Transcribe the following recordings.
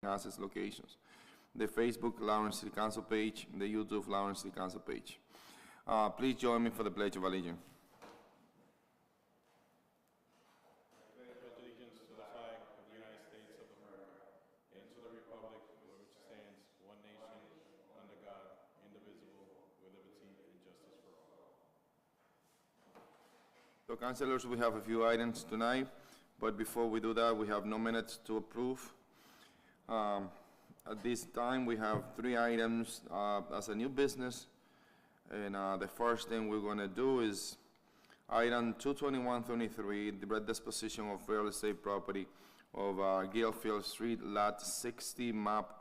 access locations. The Facebook Lawrence City Council page, the YouTube Lawrence City Council page. Please join me for the Pledge of Allegiance. Allegiance to the flag of the United States of America and to the republic for which it stands, one nation, under God, indivisible, with liberty and justice for all. So, councilors, we have a few items tonight, but before we do that, we have no minutes to approve. At this time, we have 3 items as a new business, and the first thing we're going to do is item 22123, the red disposition of real estate property of Gilfield Street, lot 60, map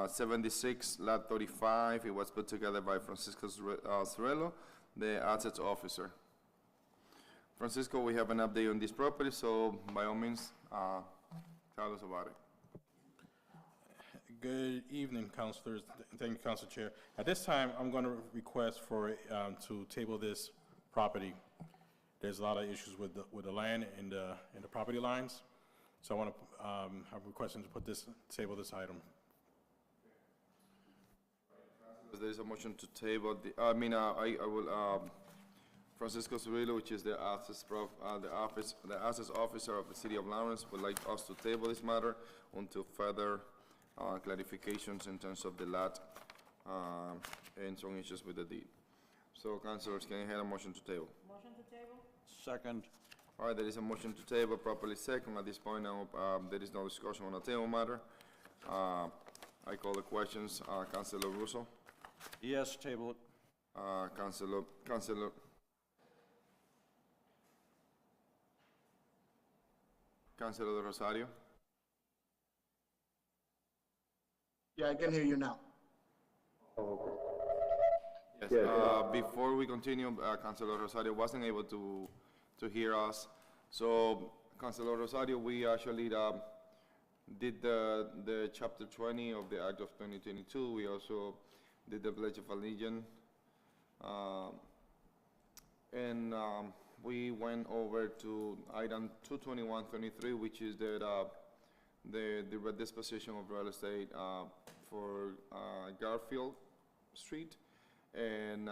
76, lot 35. It was put together by Francisco Cerello, the assets officer. Francisco, we have an update on this property, so by all means, tell us about it. Good evening, councilors. Thank you, Council Chair. At this time, I'm going to request for to table this property. There's a lot of issues with the land and the property lines, so I want to I'm requesting to table this item. There is a motion to table the. I will. Francisco Cirillo, which is the assets officer of the City of Lawrence, would like us to table this matter until further clarifications in terms of the lot and some issues with the deed. So, councilors, can I have a motion to table? Motion to table? Second. All right, there is a motion to table, properly second. At this point, now, there is no discussion on the table matter. I call the questions. Councilor Russo? Yes, table it. Councilor Rosario? Yeah, I can hear you now. Yes. Before we continue, Councilor Rosario wasn't able to hear us. So, Councilor Rosario, we actually did the Chapter 20 of the Act of 2022. We also did the Pledge of Allegiance. And we went over to item 22123, which is the disposition of real estate for Garfield Street, and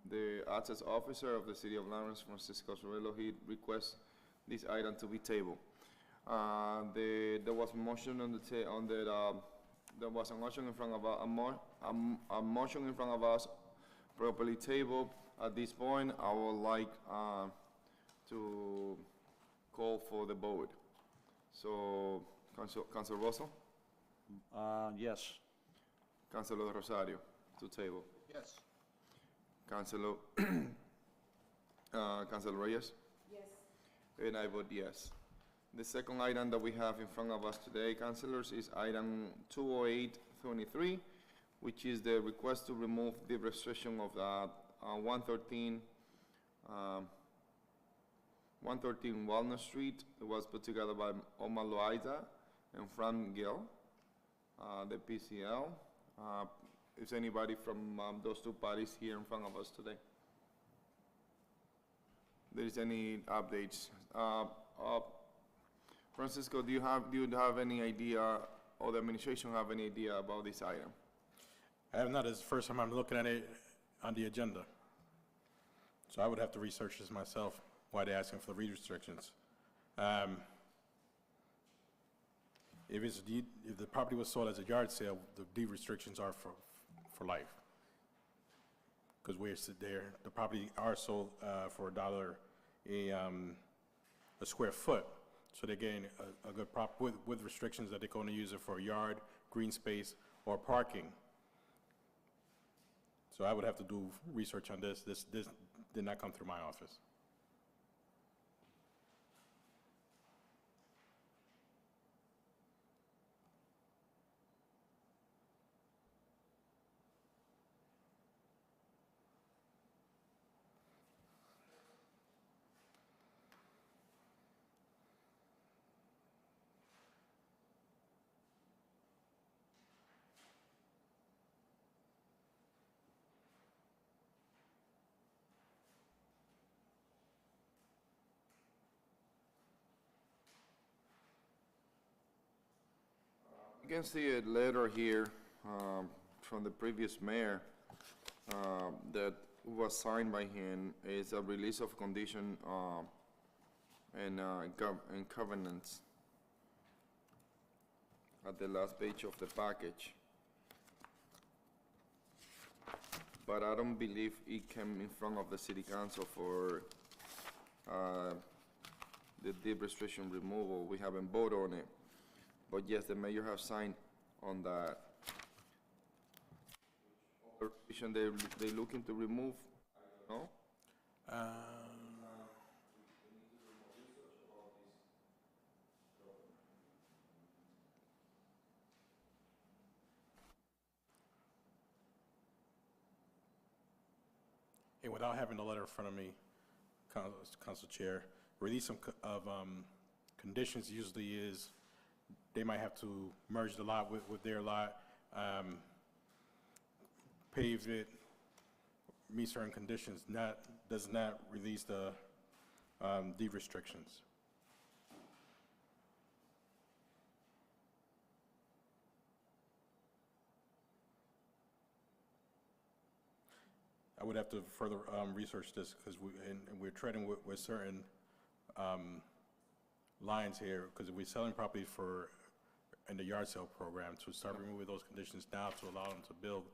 the assets officer of the City of Lawrence, Francisco Cerello, he requests this item to be tabled. There was a motion there was a motion in front of us, a motion in front of us, properly tabled. At this point, I would like to call for the vote. So, Councilor Rosso? Yes. Councilor Rosario, to table. Yes. Councilor Reyes? Yes. And I vote yes. The second item that we have in front of us today, councilors, is item 20823, which is the request to remove the restriction of 113 Walnut Street. It was put together by Omar Loaiza and Frank Gill, the PCL. Is anybody from those two parties here in front of us today? There is any updates? Francisco, do you have any idea, or the administration have any idea about this item? I have not. It's the first time I'm looking at it on the agenda. So I would have to research this myself, why they're asking for the read restrictions. If the property was sold as a yard sale, the deed restrictions are for life. Because the property are sold for $1 a square foot. So they're getting a good prop with restrictions that they're going to use it for yard, green space, or parking. So I would have to do research on this. This did not come through my office. can see a letter here from the previous mayor that was signed by him. It's a release of condition and covenants at the last page of the package. But I don't believe it came in front of the city council for the deed restriction removal. We haven't voted on it. But yes, the mayor has signed on that. The restriction they looking to remove, no? And without having the letter in front of me, Council Chair, release of conditions usually is, they might have to merge the lot with their lot, pave it, meet certain conditions, does not release the deed restrictions. I would have to further research this, because we're treading with certain lines here, because we're selling property in the yard sale program. To start removing those conditions now to allow them to build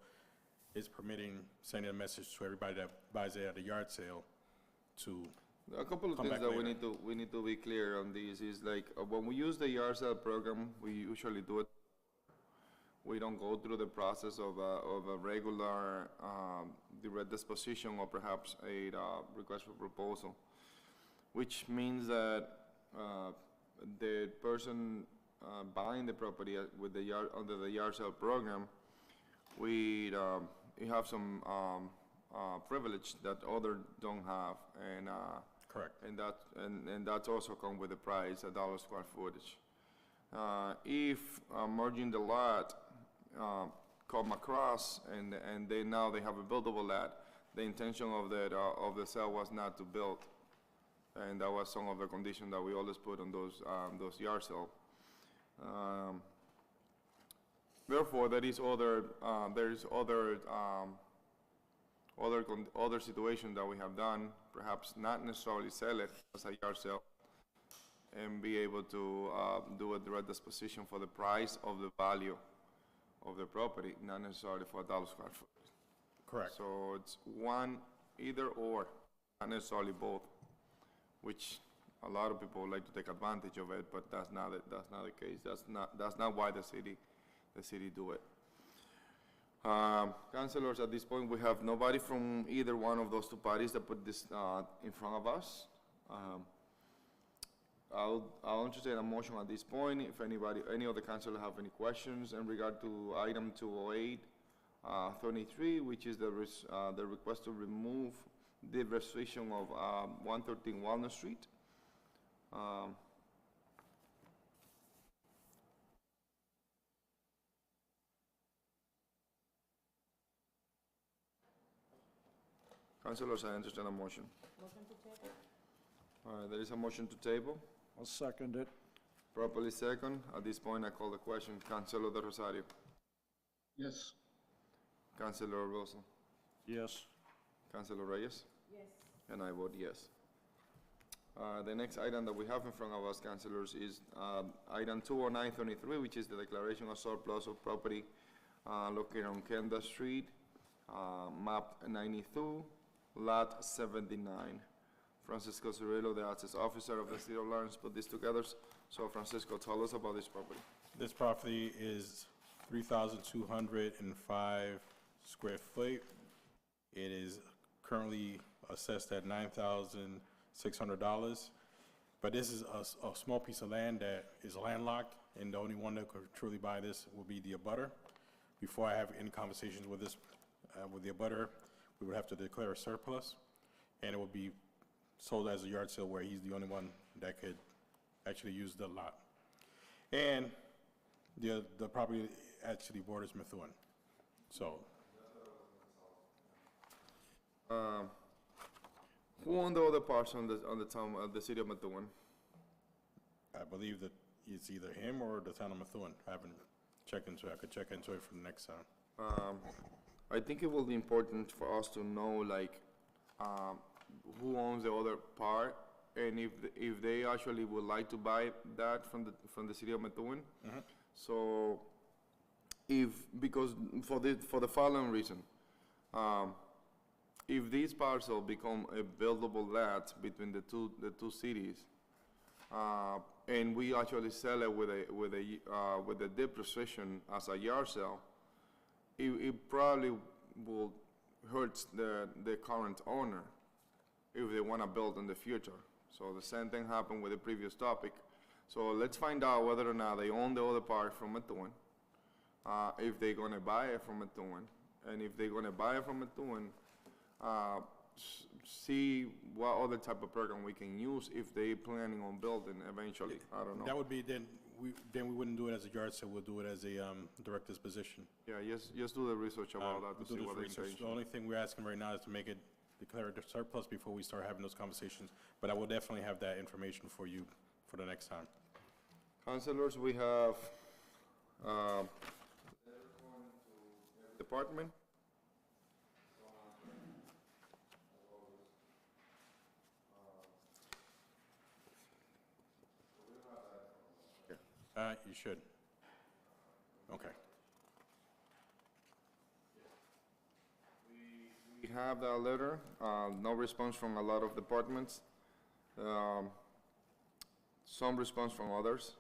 is permitting, sending a message to everybody that buys it at a yard sale to A couple of come things back that later. we need to be clear on this is like, when we use the yard sale program, we usually do it. We don't go through the process of a regular direct disposition or perhaps a request for proposal, which means that the person buying the property with the under the yard sale program, we have some privilege that others don't have, and Correct. and that's also come with the price, $1 square footage. If merging the lot come across and now they have a buildable lot, the intention of the sale was not to build, and that was some of the conditions that we always put on those yard sale. Therefore, there is other situations that we have done, perhaps not necessarily sell it as a yard sale, and be able to do a direct disposition for the price of the value of the property, not necessarily for $1 square foot. Correct. So it's one, either or, not necessarily both, which a lot of people would like to take advantage of it, but that's not the case. That's not why the city do it. Councilors, at this point, we have nobody from either one of those two parties that put this in front of us. I'll entertain a motion at this point. If any of the councilors have any questions in regard to item 208-23, which is the request to remove the restriction of 113 Walnut Street. Councilors, I entertain a motion. Motion to table? All right, there is a motion to table. I'll second it. Properly second. At this point, I call the question. Councilor De Rosario. Yes. Councilor Wilson. Yes. Councilor Reyes. Yes. And I vote yes. The next item that we have in front of us, councilors, is item 209-23, which is the declaration of surplus of property located on Kenda Street, map 92, lot 79. Francisco Cirillo, the access officer of the city of Lawrence, put this together. So Francisco, tell us about this property. This property is 3,205 square feet. It is currently assessed at $9,600. But this is a small piece of land that is landlocked, and the only one that could truly buy this will be the abutter. Before I have any conversations with this, with the abutter, we would have to declare a surplus, and it would be sold as a yard sale where he's the only one that could actually use the lot. And the property actually borders Methuen. So, Who owned the other parts on the town of the city of Methuen? I believe that it's either him or the town of Methuen. I haven't check into it. I could check into it for the next time. I think it will be important for us to know, like, who owns the other part, and if they actually would like to buy that from the city of Methuen. So, because for the following reason, if this parcel become a buildable lot between the two cities, and we actually sell it with a depreciation as a yard sale, it probably will hurt the current owner if they want to build in the future. So the same thing happened with the previous topic. So let's find out whether or not they own the other part from Methuen, if they're gonna buy it from Methuen, and if they're gonna buy it from Methuen, see what other type of program we can use if they planning on building eventually. I don't know. That would be, then we wouldn't do it as a yard sale, we'll do it as a direct disposition. Yeah, just do the research about that We'll to do see this what the research. intention. The only thing we're asking right now is to make it declared a surplus before we start having those conversations. But I will definitely have that information for you for the next time. Councilors, we have, department. You should. Okay. We have that letter, no response from a lot of departments, some response from others.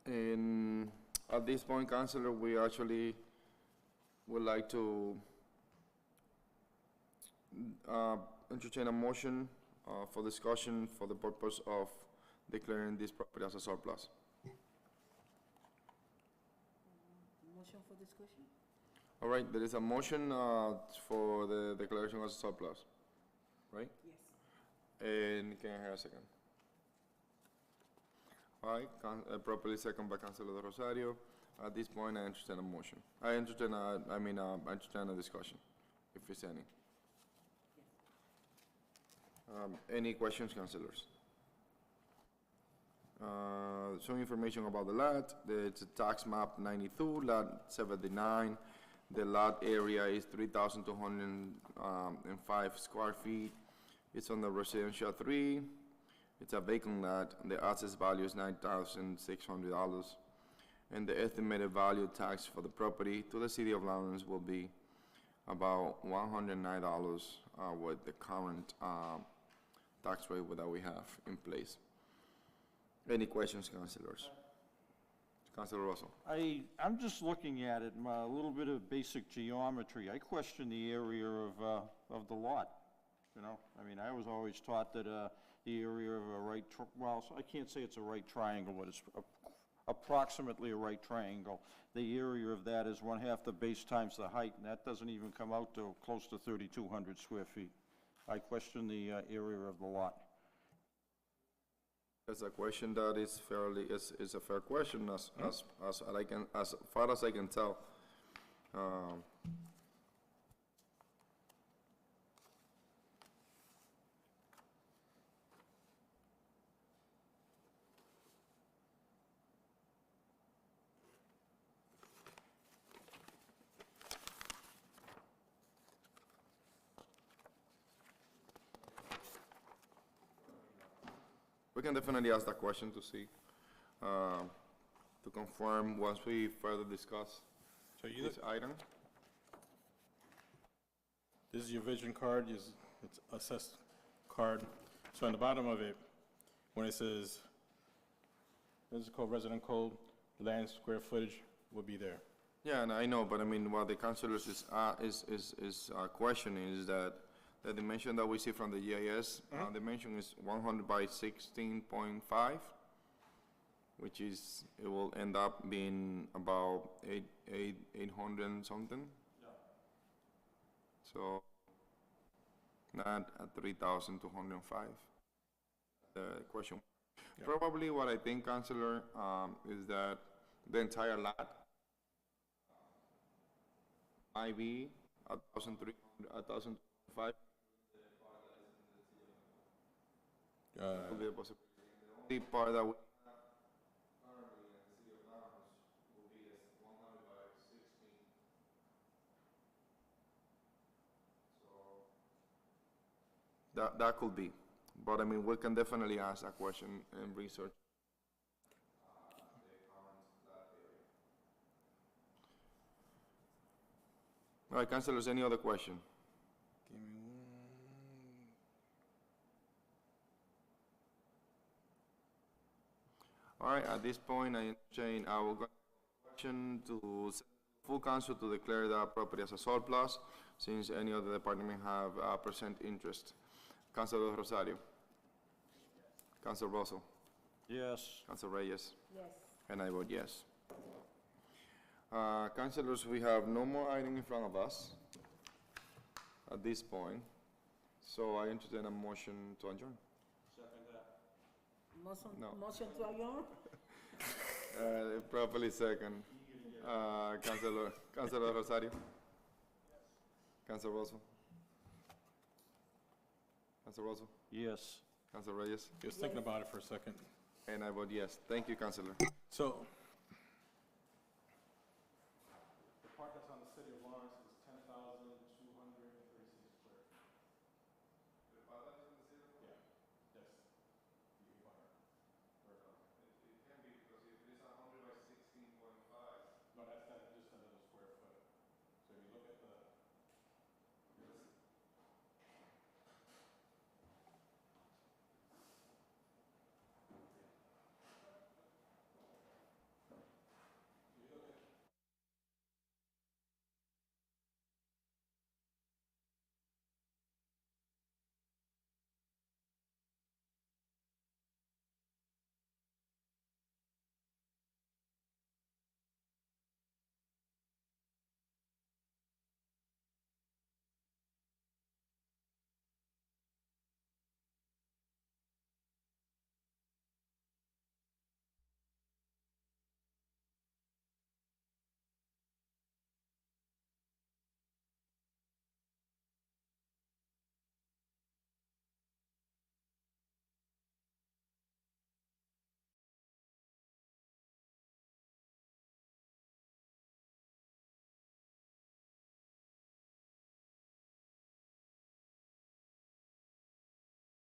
And at this point, Councilor, we actually would like to entertain a motion for discussion for the purpose of declaring this property as a surplus. Motion for discussion? All right, there is a motion for the declaration as a surplus, right? Yes. And can I hear a second? All right, properly second by Councilor De Rosario. At this point, I entertain a motion. I entertain a discussion, if there's any. Any questions, councilors? Some information about the lot. It's a tax map 92, lot 79. The lot area is 3,205 square feet. It's on the residential 3. It's a vacant lot. The assessed value is $9,600. And the estimated value tax for the property to the city of Lawrence will be about $109 with the current tax rate that we have in place. Any questions, councilors? Councilor Russell. I'm just looking at it, a little bit of basic geometry. I question the area of the lot, you know? I mean, I was always taught that the area of a right, well, I can't say it's a right triangle, but it's approximately a right triangle. The area of that is 1/2 the base times the height, and that doesn't even come out to close to 3,200 square feet. I question the area of the lot. It's a question that is is a fair question as far as I can tell. We can definitely ask that question to see, to confirm once we further discuss So this item. this is your vision card, it's assessed card. So on the bottom of it, when it says, this is called resident code, land square footage will be there. Yeah, and I know, but I mean, what the councilors is questioning is that the dimension that we see from the GIS, dimension is 100 by 16.5, which is, it will end up being about 800 and something. Yeah. So, not at 3,205. The question. Yeah. Probably what I think, Councilor, is that the entire lot might be 1,305. Could be a possibility. The only part that we That could be. But I mean, we can definitely ask that question and research. All right, councilors, any other question? Give me one. All right, at this point, I entertain, I will go question to full council to declare the property as a surplus, since any other department have percent interest. Councilor Rosario. Councilor Rosso. Yes. Councilor Reyes. Yes. And I vote yes. Councilors, we have no more item in front of us at this point, so I entertain a motion to adjourn. Motion, No. motion to adjourn? Properly second. Councilor Rosario? Councilor Rosso? Councilor Rosso? Yes. Councilor Reyes? Just thinking about it for a second. And I vote yes. Thank you, Councilor. So,